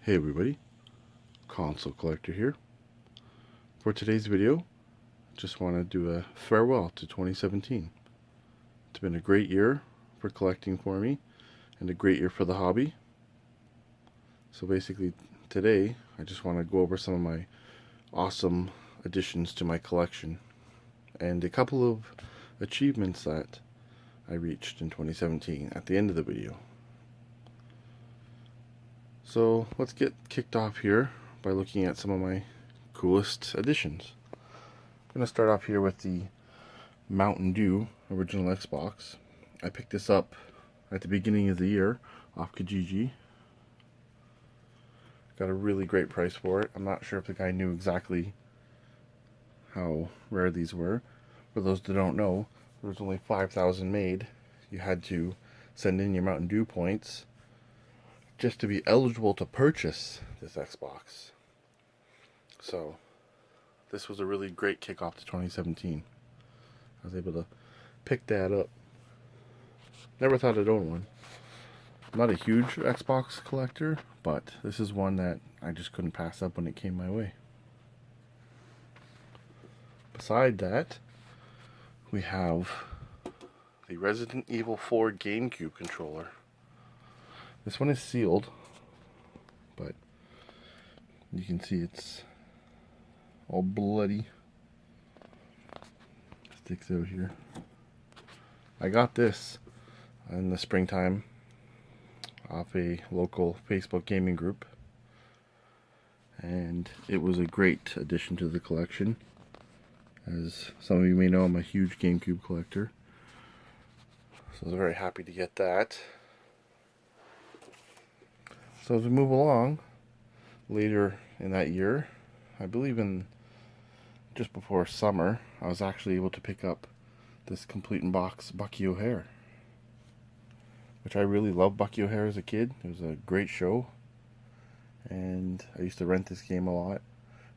Hey everybody, Console Collector here. For today's video, just want to do a farewell to 2017. It's been a great year for collecting for me, and a great year for the hobby. So basically today, I just want to go over some of my awesome additions to my collection, and a couple of achievements that I reached in 2017 at the end of the video. So let's get kicked off here by looking at some of my coolest additions. I'm going to start off here with the Mountain Dew original Xbox. I picked this up at the beginning of the year off Kijiji. Got a really great price for it. I'm not sure if the guy knew exactly how rare these were. For those that don't know, there was only 5,000 made. You had to send in your Mountain Dew points just to be eligible to purchase this Xbox. So this was a really great kickoff to 2017. I was able to pick that up. Never thought I'd own one. I'm not a huge Xbox collector, but this is one that I just couldn't pass up when it came my way. Beside that, we have the Resident Evil 4 GameCube controller. This one is sealed, but you can see it's all bloody. Sticks out here. I got this in the springtime off a local Facebook gaming group, and it was a great addition to the collection. As some of you may know, I'm a huge GameCube collector, so I was very happy to get that. So as we move along, later in that year, I believe in just before summer, I was actually able to pick up this complete in box Bucky OHare, which I really loved Bucky OHare as a kid. It was a great show, and I used to rent this game a lot.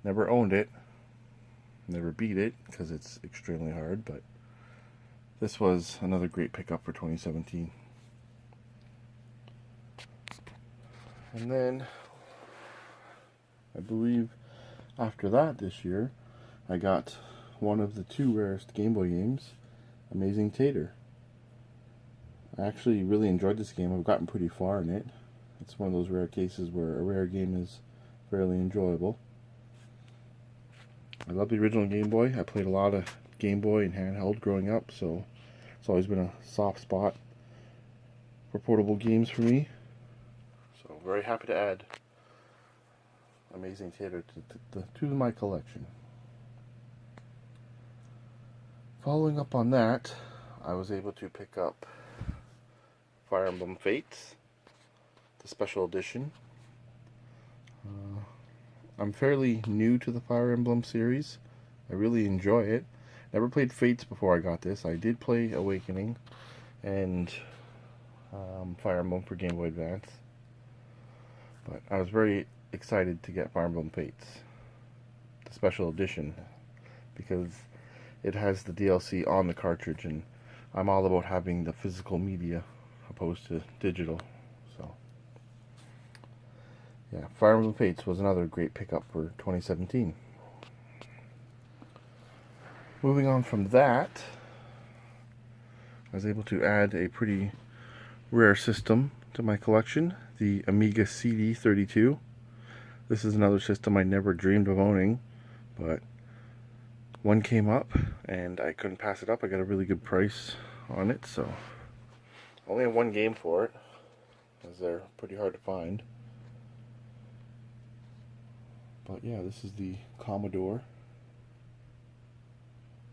Never owned it, never beat it because it's extremely hard, but this was another great pickup for 2017. And then, I believe after that this year, I got one of the two rarest Game Boy games, Amazing Tater. I actually really enjoyed this game. I've gotten pretty far in it. It's one of those rare cases where a rare game is fairly enjoyable. I love the original Game Boy. I played a lot of Game Boy and handheld growing up, so it's always been a soft spot for portable games for me. So very happy to add Amazing Tater to my collection. Following up on that, I was able to pick up Fire Emblem Fates, the special edition. I'm fairly new to the Fire Emblem series. I really enjoy it. Never played Fates before I got this. I did play Awakening and Fire Emblem for Game Boy Advance, but I was very excited to get Fire Emblem Fates, the special edition, because it has the DLC on the cartridge, and I'm all about having the physical media opposed to digital. So yeah, Fire Emblem Fates was another great pickup for 2017. Moving on from that, I was able to add a pretty rare system to my collection, the Amiga CD32. This is another system I never dreamed of owning, but one came up and I couldn't pass it up. I got a really good price on it, so I only have one game for it, as they're pretty hard to find. But yeah, this is the Commodore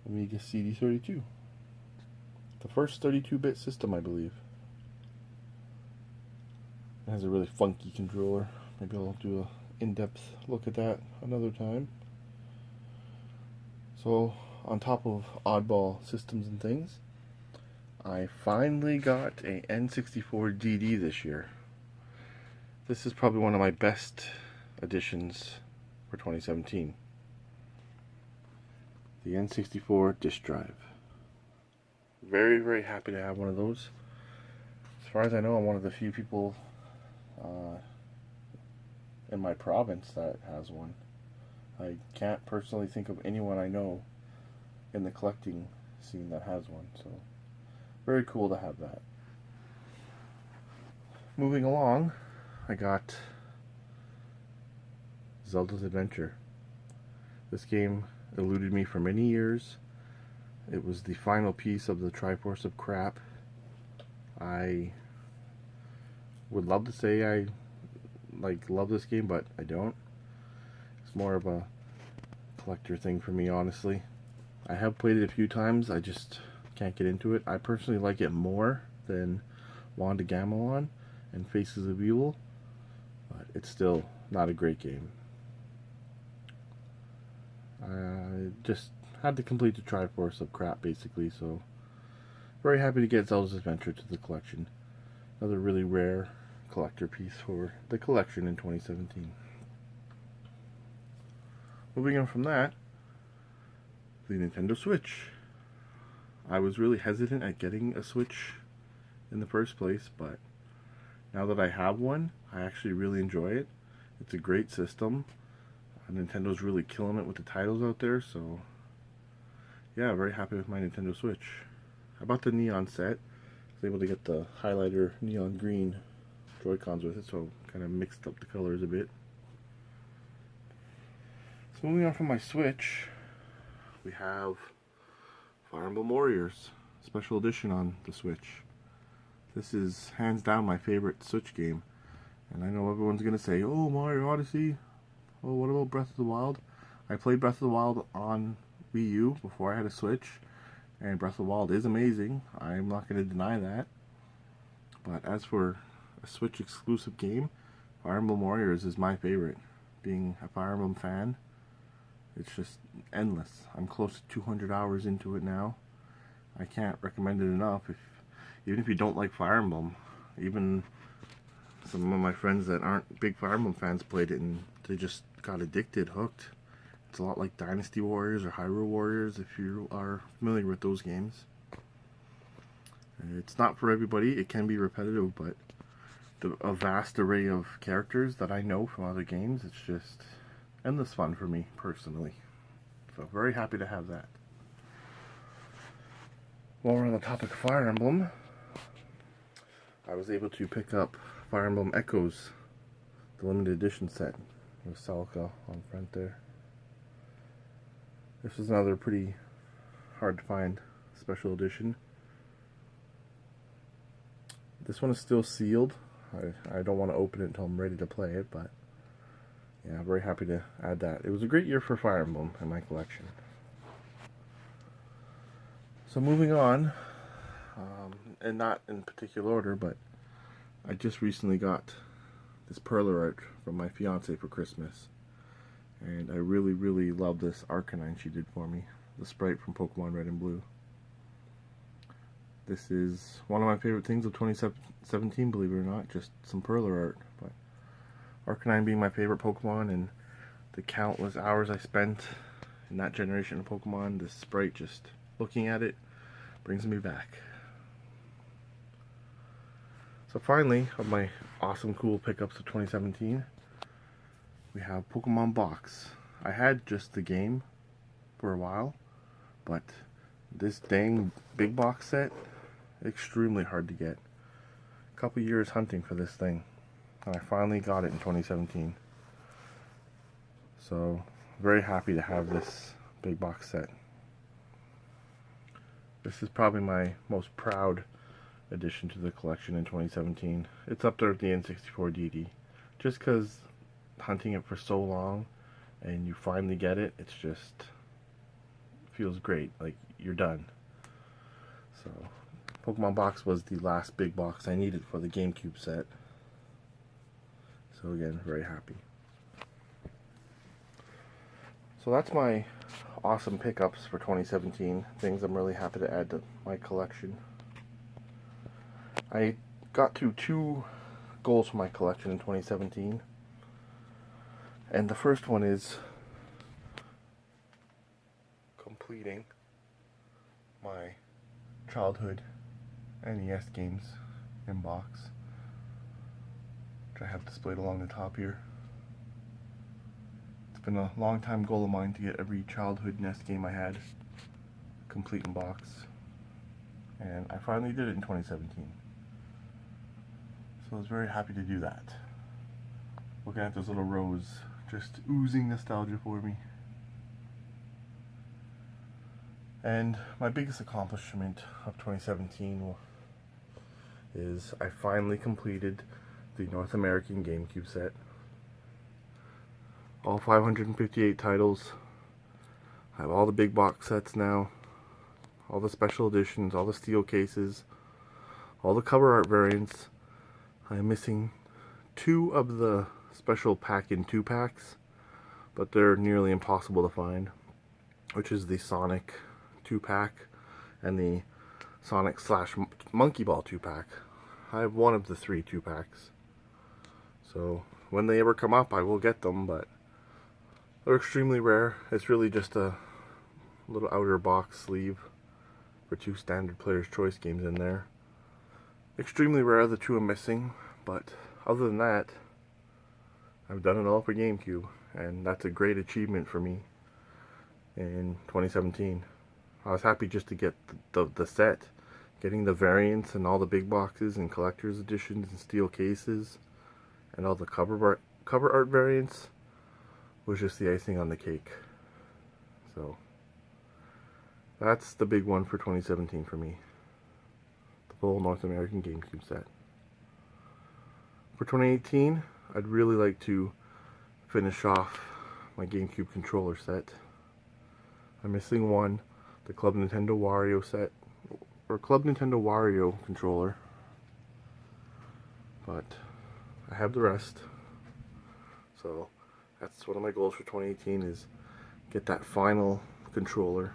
Amiga CD32. The first 32-bit system, I believe. It has a really funky controller. Maybe I'll do an in-depth look at that another time. So, on top of oddball systems and things, I finally got a N64 DD this year. This is probably one of my best additions for 2017. The N64 disk drive. Very, very happy to have one of those. As far as I know, I'm one of the few people in my province that has one. I can't personally think of anyone I know in the collecting scene that has one, so very cool to have that. Moving along, I got Zelda's Adventure. This game eluded me for many years. It was the final piece of the Triforce of crap. I would love to say I love this game, but I don't. It's more of a collector thing for me, honestly. I have played it a few times, I just can't get into it. I personally like it more than Wand of Gamelon and Faces of Evil, but it's still not a great game. I just had to complete the Triforce of crap, basically, so very happy to get Zelda's Adventure to the collection. Another really rare collector piece for the collection in 2017. Moving on from that, the Nintendo Switch. I was really hesitant at getting a Switch in the first place, but now that I have one, I actually really enjoy it. It's a great system. Nintendo's really killing it with the titles out there, so yeah, very happy with my Nintendo Switch. I bought the neon set. I was able to get the highlighter neon green Joy-Cons with it, so kind of mixed up the colors a bit. So moving on from my Switch, we have Fire Emblem Warriors Special Edition on the Switch. This is hands down my favorite Switch game, and I know everyone's gonna say, "Oh, Mario Odyssey. Oh, what about Breath of the Wild?" I played Breath of the Wild on Wii U before I had a Switch, and Breath of the Wild is amazing. I'm not going to deny that. But as for a Switch exclusive game, Fire Emblem Warriors is my favorite. Being a Fire Emblem fan, it's just endless. I'm close to 200 hours into it now. I can't recommend it enough. Even if you don't like Fire Emblem, even some of my friends that aren't big Fire Emblem fans played it and they just got addicted, hooked. It's a lot like Dynasty Warriors or Hyrule Warriors, if you are familiar with those games. It's not for everybody. It can be repetitive, but a vast array of characters that I know from other games, it's just endless fun for me, personally. So, very happy to have that. While we're on the topic of Fire Emblem, I was able to pick up Fire Emblem Echoes, the limited edition set, with Celica on front there. This is another pretty hard to find special edition. This one is still sealed. I don't want to open it until I'm ready to play it, but yeah, I'm very happy to add that. It was a great year for Fire Emblem in my collection. So moving on, and not in particular order, but I just recently got this perler art from my fiance for Christmas. And I really, really love this Arcanine she did for me. The sprite from Pokemon Red and Blue. This is one of my favorite things of 2017, believe it or not. Just some perler art. But Arcanine being my favorite Pokemon, and the countless hours I spent in that generation of Pokemon, this sprite, just looking at it, brings me back. So finally, of my awesome, cool pickups of 2017, we have Pokemon Box. I had just the game for a while, but this dang big box set, extremely hard to get. A couple years hunting for this thing, and I finally got it in 2017. So, very happy to have this big box set. This is probably my most proud addition to the collection in 2017. It's up there with the N64 DD. Just because hunting it for so long and you finally get it, it's just feels great, like you're done. So Pokemon Box was the last big box I needed for the GameCube set, so again, very happy. So that's my awesome pickups for 2017, things I'm really happy to add to my collection. I got to 2 goals for my collection in 2017. And the first one is completing my childhood NES games in box, which I have displayed along the top here. been a long time goal of mine to get every childhood NES game I had complete in box, and I finally did it in 2017. So I was very happy to do that. Looking at those little rows, just oozing nostalgia for me. And my biggest accomplishment of 2017 is I finally completed the North American GameCube set. All 558 titles. I have all the big box sets now. All the special editions, all the steel cases, all the cover art variants. I am missing 2 of the special pack-in 2-packs, but they're nearly impossible to find, which is the Sonic 2-pack and the Sonic / Monkey Ball 2-pack. I have one of the 3 2-packs. So when they ever come up, I will get them, but they're extremely rare. It's really just a little outer box sleeve for 2 standard Player's Choice games in there. Extremely rare, the 2 I'm missing, but other than that, I've done it all for GameCube, and that's a great achievement for me in 2017. I was happy just to get the set. Getting the variants and all the big boxes and collector's editions and steel cases and all the cover art variants was just the icing on the cake. So that's the big one for 2017 for me. The full North American GameCube set. For 2018, I'd really like to finish off my GameCube controller set. I'm missing one, the Club Nintendo Wario set, or Club Nintendo Wario controller, but I have the rest. So that's one of my goals for 2018, is get that final controller.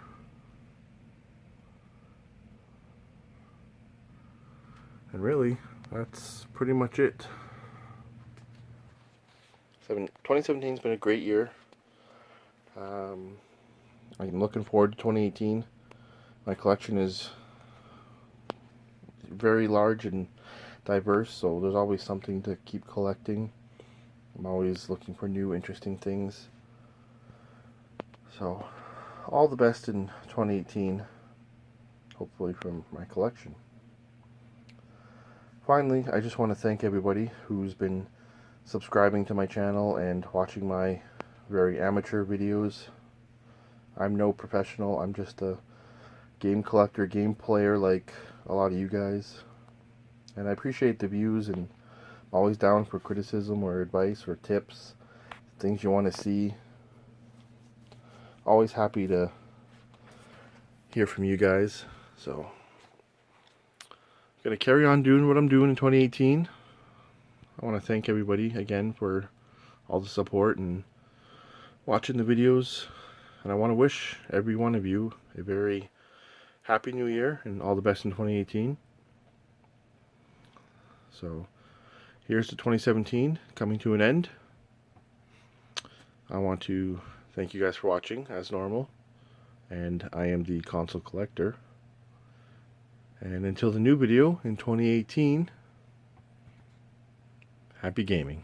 And really, that's pretty much it. 2017's been a great year. I'm looking forward to 2018. My collection is very large and diverse, so there's always something to keep collecting. I'm always looking for new interesting things. So all the best in 2018, hopefully, from my collection. Finally, I just want to thank everybody who's been subscribing to my channel and watching my very amateur videos. I'm no professional, I'm just a game collector, game player like a lot of you guys. And I appreciate the views, and I'm always down for criticism or advice or tips, things you want to see. Always happy to hear from you guys. So I'm going to carry on doing what I'm doing in 2018. I want to thank everybody again for all the support and watching the videos. And I want to wish every one of you a very happy new year and all the best in 2018. So here's to 2017 coming to an end. I want to thank you guys for watching as normal. And I am the Console Collector. And until the new video in 2018, happy gaming.